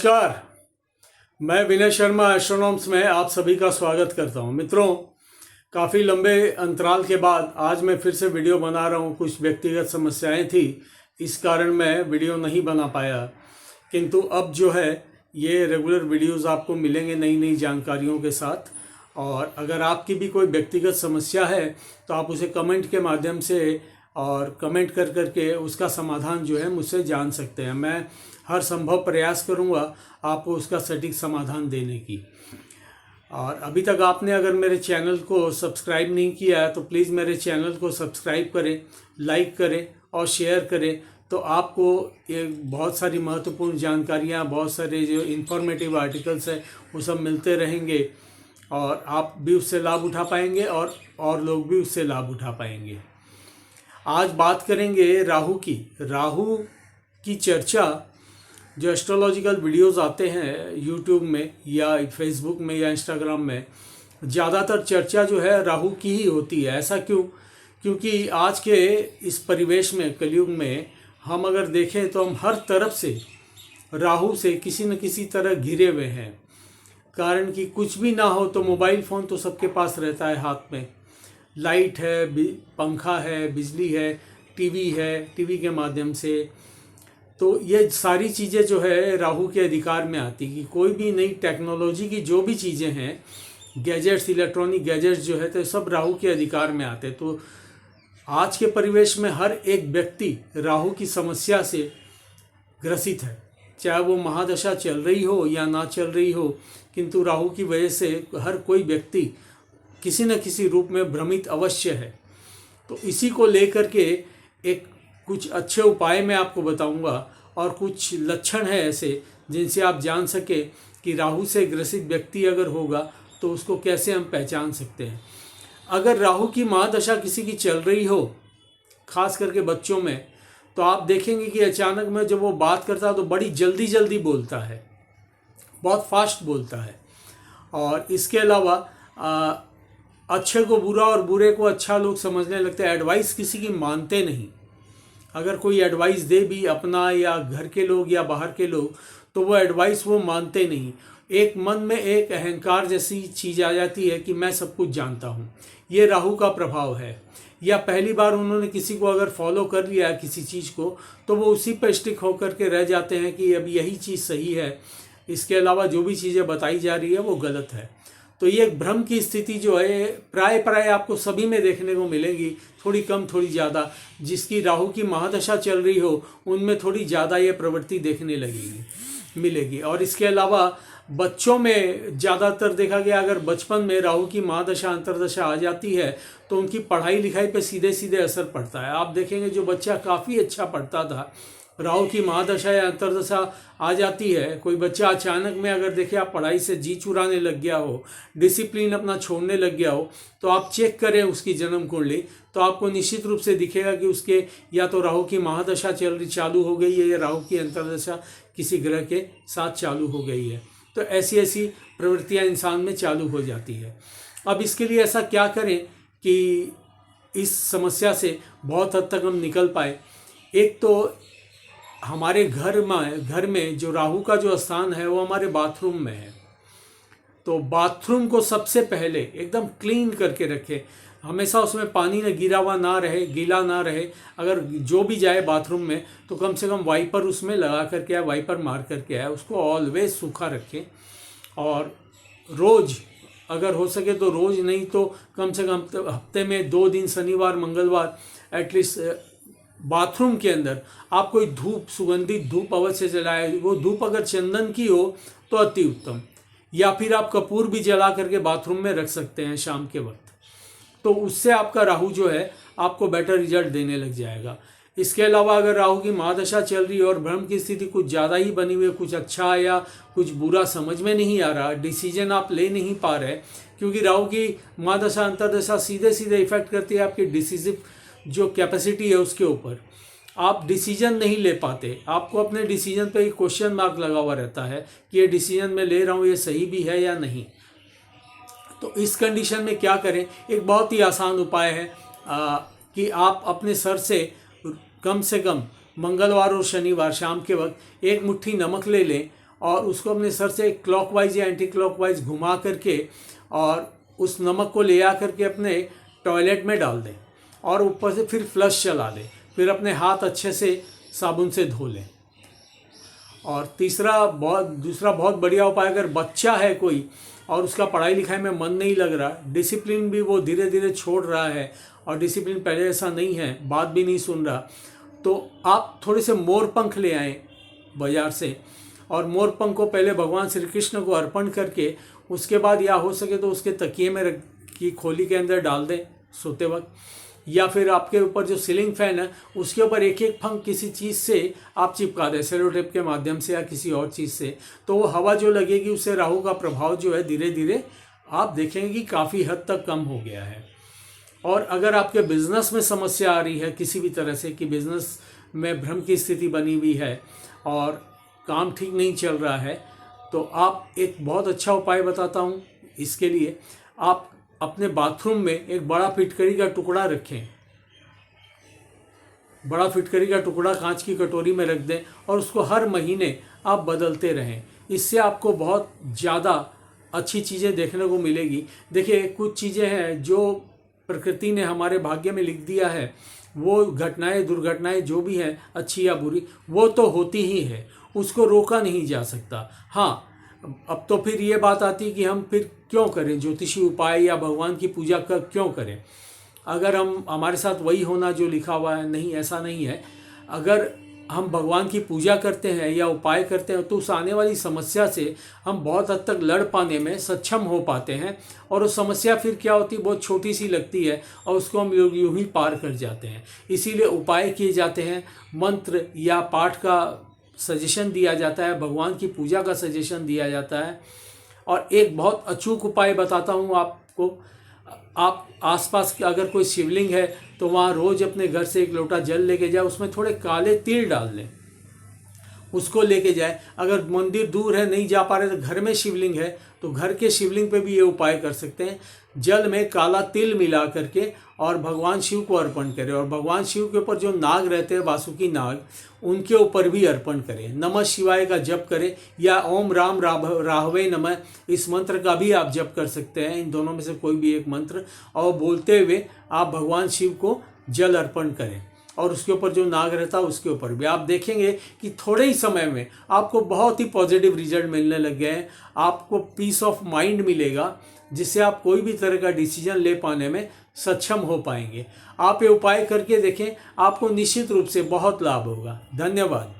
नमस्कार। मैं विनय शर्मा एस्ट्रोनॉम्स में आप सभी का स्वागत करता हूं। मित्रों, काफ़ी लंबे अंतराल के बाद आज मैं फिर से वीडियो बना रहा हूं। कुछ व्यक्तिगत समस्याएं थी, इस कारण मैं वीडियो नहीं बना पाया, किंतु अब जो है ये रेगुलर वीडियोस आपको मिलेंगे नई नई जानकारियों के साथ। और अगर आपकी भी कोई व्यक्तिगत समस्या है तो आप उसे कमेंट के माध्यम से और कमेंट कर करके उसका समाधान जो है मुझसे जान सकते हैं। मैं हर संभव प्रयास करूंगा आपको उसका सटीक समाधान देने की। और अभी तक आपने अगर मेरे चैनल को सब्सक्राइब नहीं किया है तो प्लीज़ मेरे चैनल को सब्सक्राइब करें, लाइक करें और शेयर करें। तो आपको ये बहुत सारी महत्वपूर्ण जानकारियाँ, बहुत सारे जो इन्फॉर्मेटिव आर्टिकल्स हैं वो सब मिलते रहेंगे और आप भी उससे लाभ उठा पाएंगे और लोग भी उससे लाभ उठा पाएंगे। आज बात करेंगे राहु की चर्चा। जो एस्ट्रोलॉजिकल वीडियोस आते हैं यूट्यूब में या फेसबुक में या इंस्टाग्राम में, ज़्यादातर चर्चा जो है राहु की ही होती है। ऐसा क्यों? क्योंकि आज के इस परिवेश में, कलयुग में, हम अगर देखें तो हम हर तरफ से राहु से किसी न किसी तरह घिरे हुए हैं। कारण कि कुछ भी ना हो तो मोबाइल फ़ोन तो सबके पास रहता है हाथ में, लाइट है, पंखा है, बिजली है, टीवी है, टीवी के माध्यम से। तो ये सारी चीज़ें जो है राहु के अधिकार में आती कि कोई भी नई टेक्नोलॉजी की जो भी चीज़ें हैं, गैजेट्स, इलेक्ट्रॉनिक गैजेट्स जो है तो सब राहु के अधिकार में आते। तो आज के परिवेश में हर एक व्यक्ति राहु की समस्या से ग्रसित है, चाहे वो महादशा चल रही हो या ना चल रही हो, किंतु राहु की वजह से हर कोई व्यक्ति किसी न किसी रूप में भ्रमित अवश्य है। तो इसी को लेकर के एक कुछ अच्छे उपाय मैं आपको बताऊंगा और कुछ लक्षण है ऐसे जिनसे आप जान सके कि राहु से ग्रसित व्यक्ति अगर होगा तो उसको कैसे हम पहचान सकते हैं। अगर राहु की महादशा किसी की चल रही हो, खास करके बच्चों में, तो आप देखेंगे कि अचानक में जब वो बात करता है तो बड़ी जल्दी जल्दी बोलता है, बहुत फास्ट बोलता है। और इसके अलावा अच्छे को बुरा और बुरे को अच्छा लोग समझने लगते हैं। एडवाइस किसी की मानते नहीं। अगर कोई एडवाइस दे भी, अपना या घर के लोग या बाहर के लोग, तो वो एडवाइस वो मानते नहीं। एक मन में एक अहंकार जैसी चीज़ आ जाती है कि मैं सब कुछ जानता हूँ। ये राहु का प्रभाव है। या पहली बार उन्होंने किसी को अगर फॉलो कर लिया है किसी चीज़ को, तो वो उसी पर स्टिक होकर के रह जाते हैं कि अब यही चीज़ सही है, इसके अलावा जो भी चीज़ें बताई जा रही है वो गलत है। तो ये एक भ्रम की स्थिति जो है प्राय आपको सभी में देखने को मिलेगी, थोड़ी कम थोड़ी ज़्यादा। जिसकी राहु की महादशा चल रही हो उनमें थोड़ी ज़्यादा ये प्रवृत्ति देखने मिलेगी। और इसके अलावा बच्चों में ज़्यादातर देखा गया, अगर बचपन में राहु की महादशा अंतर्दशा आ जाती है तो उनकी पढ़ाई लिखाई पे सीधे सीधे असर पड़ता है। आप देखेंगे जो बच्चा काफ़ी अच्छा पढ़ता था, राहु की महादशा या अंतर्दशा आ जाती है, कोई बच्चा अचानक में अगर देखे आप पढ़ाई से जी चुराने लग गया हो, डिसिप्लिन अपना छोड़ने लग गया हो, तो आप चेक करें उसकी जन्म कुंडली, तो आपको निश्चित रूप से दिखेगा कि उसके या तो राहु की महादशा चालू हो गई है या राहु की अंतर्दशा किसी ग्रह के साथ चालू हो गई है। तो ऐसी प्रवृत्तियाँ इंसान में चालू हो जाती है। अब इसके लिए ऐसा क्या करें कि इस समस्या से बहुत हद तक हम निकल पाए। एक तो हमारे घर में जो राहु का जो स्थान है वो हमारे बाथरूम में है। तो बाथरूम को सबसे पहले एकदम क्लीन करके रखें। हमेशा उसमें पानी न गिरा हुआ ना रहे, गीला ना रहे। अगर जो भी जाए बाथरूम में तो कम से कम वाइपर उसमें लगा करके आए, वाइपर मार करके आए। उसको ऑलवेज सूखा रखें। और रोज़, अगर हो सके तो रोज़ नहीं तो कम से कम हफ्ते में 2 दिन, शनिवार मंगलवार, एटलीस्ट बाथरूम के अंदर आप कोई धूप, सुगंधित धूप अवश्य जलाए। वो धूप अगर चंदन की हो तो अति उत्तम, या फिर आप कपूर भी जला करके बाथरूम में रख सकते हैं शाम के वक्त। तो उससे आपका राहु जो है आपको बेटर रिजल्ट देने लग जाएगा। इसके अलावा अगर राहु की महादशा चल रही है और भ्रम की स्थिति कुछ ज़्यादा ही बनी हुई है, कुछ अच्छा या कुछ बुरा समझ में नहीं आ रहा, डिसीजन आप ले नहीं पा रहे, क्योंकि राहु की महादशा अंतर्दशा सीधे सीधे इफेक्ट करती है आपकी डिसीजिव जो कैपेसिटी है उसके ऊपर। आप डिसीजन नहीं ले पाते, आपको अपने डिसीजन पे एक क्वेश्चन मार्क लगा हुआ रहता है कि ये डिसीजन मैं ले रहा हूँ ये सही भी है या नहीं। तो इस कंडीशन में क्या करें? एक बहुत ही आसान उपाय है कि आप अपने सर से कम मंगलवार और शनिवार शाम के वक्त एक मुट्ठी नमक ले लें और उसको अपने सर से क्लॉकवाइज या एंटी क्लॉकवाइज घुमा करके और उस नमक को ले आ करके अपने टॉयलेट में डाल दें और ऊपर से फिर फ्लश चला दें। फिर अपने हाथ अच्छे से साबुन से धो लें। और दूसरा बहुत बढ़िया उपाय, अगर बच्चा है कोई और उसका पढ़ाई लिखाई में मन नहीं लग रहा, डिसिप्लिन भी वो धीरे धीरे छोड़ रहा है और डिसिप्लिन पहले ऐसा नहीं है, बात भी नहीं सुन रहा, तो आप थोड़े से मोर पंख ले आएँ बाज़ार से और मोर पंख को पहले भगवान श्री कृष्ण को अर्पण करके उसके बाद या हो सके तो उसके तकिए में रख की खोली के अंदर डाल दें सोते वक्त, या फिर आपके ऊपर जो सीलिंग फैन है उसके ऊपर एक एक पंख किसी चीज़ से आप चिपका दें, सेलो टेप के माध्यम से या किसी और चीज़ से। तो वो हवा जो लगेगी उससे राहु का प्रभाव जो है धीरे धीरे आप देखेंगे कि काफ़ी हद तक कम हो गया है। और अगर आपके बिजनेस में समस्या आ रही है किसी भी तरह से कि बिजनेस में भ्रम की स्थिति बनी हुई है और काम ठीक नहीं चल रहा है, तो आप एक बहुत अच्छा उपाय बताता हूँ। इसके लिए आप अपने बाथरूम में एक बड़ा फिटकरी का टुकड़ा रखें, बड़ा फिटकरी का टुकड़ा कांच की कटोरी में रख दें और उसको हर महीने आप बदलते रहें। इससे आपको बहुत ज़्यादा अच्छी चीज़ें देखने को मिलेगी। देखिए, कुछ चीज़ें हैं जो प्रकृति ने हमारे भाग्य में लिख दिया है, वो घटनाएं दुर्घटनाएं जो भी हैं अच्छी या बुरी वो तो होती ही है, उसको रोका नहीं जा सकता। हाँ, अब तो फिर ये बात आती है कि हम फिर क्यों करें ज्योतिषी उपाय या भगवान की पूजा कर क्यों करें, अगर हमारे साथ वही होना जो लिखा हुआ है। नहीं, ऐसा नहीं है। अगर हम भगवान की पूजा करते हैं या उपाय करते हैं तो उस आने वाली समस्या से हम बहुत हद तक लड़ पाने में सक्षम हो पाते हैं और उस समस्या फिर क्या होती है, बहुत छोटी सी लगती है और उसको हम यूं ही पार कर जाते हैं। इसीलिए उपाय किए जाते हैं, मंत्र या पाठ का सजेशन दिया जाता है, भगवान की पूजा का सजेशन दिया जाता है। और एक बहुत अचूक उपाय बताता हूँ आपको। आप आसपास अगर कोई शिवलिंग है तो वहाँ रोज़ अपने घर से एक लोटा जल लेके जाए, उसमें थोड़े काले तिल डाल लें, उसको लेके जाए। अगर मंदिर दूर है, नहीं जा पा रहे, तो घर में शिवलिंग है तो घर के शिवलिंग पे भी ये उपाय कर सकते हैं। जल में काला तिल मिला करके और भगवान शिव को अर्पण करें और भगवान शिव के ऊपर जो नाग रहते हैं, वासुकी नाग, उनके ऊपर भी अर्पण करें। नमः शिवाय का जप करें या ओम राम राहवे नमः, इस मंत्र का भी आप जप कर सकते हैं। इन दोनों में से कोई भी एक मंत्र और बोलते हुए आप भगवान शिव को जल अर्पण करें और उसके ऊपर जो नाग रहता है उसके ऊपर भी। आप देखेंगे कि थोड़े ही समय में आपको बहुत ही पॉजिटिव रिजल्ट मिलने लग गए हैं। आपको पीस ऑफ माइंड मिलेगा जिससे आप कोई भी तरह का डिसीजन ले पाने में सक्षम हो पाएंगे। आप ये उपाय करके देखें, आपको निश्चित रूप से बहुत लाभ होगा। धन्यवाद।